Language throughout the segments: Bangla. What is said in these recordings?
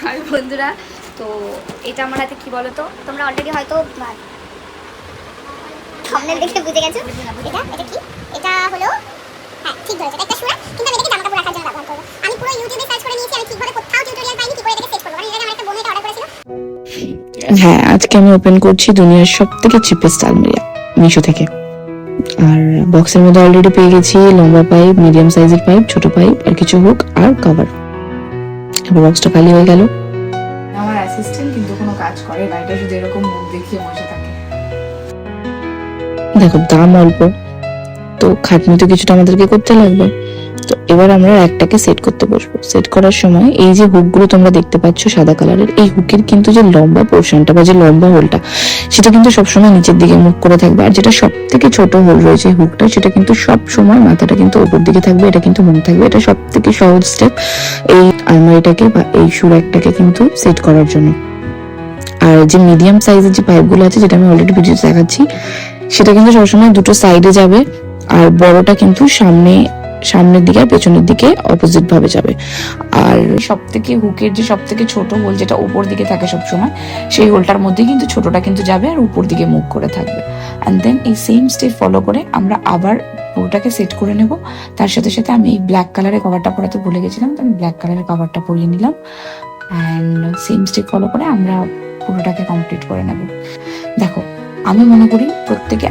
আর বন্ধুরা, তো এটা আমার হাতে কি বলো তো, তোমরা অলরেডি হয়তো থাম্বনেল দেখে বুঝে গেছো এটা এটা কি, এটা হলো হ্যাঁ ঠিক ধরেছো, একটা সুরা, কিন্তু আমি এটাকে জামা কাপড় রাখার জন্য ব্যবহার করব। আমি পুরো ইউটিউবে সার্চ করে নিয়েছি, আমি ঠিকভাবে কোথাও টিউটোরিয়াল পাইনি কি করে এটাকে সেট করব, কারণ এর আগে আমার একটা বোন এটা অর্ডার করেছিল। হ্যাঁ, আজকে আমি ওপেন করছি দুনিয়ার সবথেকে চিপেস্ট আলমিরা মিশো থেকে। আর বক্সের মধ্যে অলরেডি পেয়ে গেছি লম্বা পাইপ, মিডিয়াম সাইজের পাইপ, ছোট পাইপ, আর কিছু হুক আর কভার। এবার বক্সটা খালি হয়ে গেল। আমার অ্যাসিস্ট্যান্ট কিন্তু কোনো কাজ করে না, এটা শুধু এরকম মুখ দেখিয়ে বসে থাকে। দেখো দাম অল্প, তো খাটনি তো কিছুটা আমাদেরকে করতে লাগবে। তো এবার আমরা একটাকে সেট করতে বসবো। সেট করার সময় এই যে হুকগুলো তোমরা দেখতে পাচ্ছ সাদা কালারের, এই হুকের কিন্তু যে লম্বা পোর্শনটা বা যে লম্বা হোলটা, সেটা কিন্তু সবসময় নিচের দিকে মুখ করে থাকবে। আর যেটা সব থেকে ছোট হোল রয়েছে হুকটা, সেটা কিন্তু সব সময় মাথাটা কিন্তু উপর দিকে থাকবে, এটা কিন্তু মুখ থাকবে। এটা সব থেকে সহজ স্টেপ এই আলমারিটাকে বা এই সুরাকটাকে কিন্তু সেট করার জন্য। আর যে মিডিয়াম সাইজের যে পাইপগুলো আছে, যেটা আমি অলরেডি ভিডিওতে দেখাচ্ছি, সেটা কিন্তু সবসময় দুটো সাইডে যাবে, আর বড়টা কিন্তু সামনের দিকে আর পেছনের দিকে অপোজিট ভাবে যাবে। আর সব থেকে হুকের যে সব থেকে ছোট হোল, যেটা উপর দিকে থাকে সবসময়, সেই হোলটার মধ্যে কিন্তু ছোটটা কিন্তু যাবে আর উপর দিকে মুখ করে থাকবে। অ্যান্ড দেন এই সেম স্টেপ ফলো করে আমরা আবার পুরোটাকে সেট করে নেব। তার সাথে সাথে আমি এই ব্ল্যাক কালারের কভারটা পরাতে ভুলে গেছিলাম, তো আমি ব্ল্যাক কালারের কভারটা পরিয়ে নিলাম। অ্যান্ড সেম স্টেপ ফলো করে আমরা পুরোটাকে কমপ্লিট করে নেব। দেখো, আমি মনে করি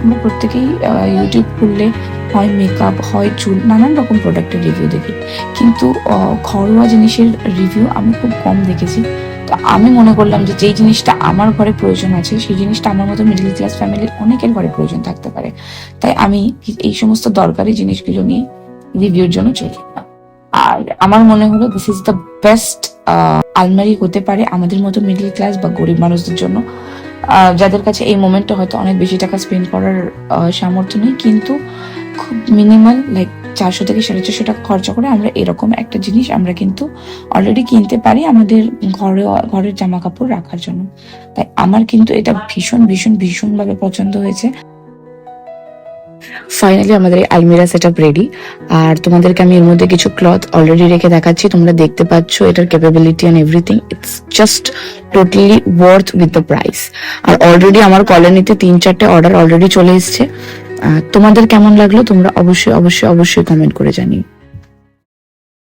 আমরা প্রত্যেকেই ইউটিউব খুললে হয় মেকআপ, হয় চুল, নানান রকম প্রোডাক্টের রিভিউ দেখি, কিন্তু ঘরোয়া জিনিসের রিভিউ আমি খুব কম দেখেছি। তো আমি মনে করলাম যে যেই জিনিসটা আমার ঘরে প্রয়োজন আছে, সেই জিনিসটা আমার মতো মিডল ক্লাস ফ্যামিলির অনেকের ঘরে প্রয়োজন থাকতে পারে। তাই আমি এই সমস্ত দরকারি জিনিসগুলো নিয়ে রিভিউর জন্য চলি। আর আমার মনে হলো দিস ইজ দ্য বেস্ট আলমারি হতে পারে আমাদের মতো মিডল ক্লাস বা গরিব মানুষদের জন্য, যাদের কাছে এই মোমেন্টে হয়তো অনেক বেশি টাকা স্পেন্ড করার সামর্থ্য নেই, কিন্তু খুব মিনিমাল লাইক 400 থেকে 450 টাকা খরচা করে আমরা এরকম একটা জিনিস আমরা কিন্তু অলরেডি কিনতে পারি আমাদের ঘরের জামা কাপড় রাখার জন্য। তাই আমার কিন্তু এটা ভীষণ ভীষণ ভীষণ ভাবে পছন্দ হয়েছে। ফাইনালি আমাদের এই আলমিরা সেটআপ রেডি। আর তোমাদেরকে আমি এর মধ্যে কিছু ক্লথ অলরেডি রেখে দেখাচ্ছি, তোমরা দেখতে পাচ্ছ এটার capability and everything. It's just totally worth with the price. আর অলরেডি আমার কলোনিতে 3-4টে অর্ডার অলরেডি চলে এসছে। তোমাদের কেমন লাগলো তোমরা অবশ্যই অবশ্যই অবশ্যই কমেন্ট করে জানিও।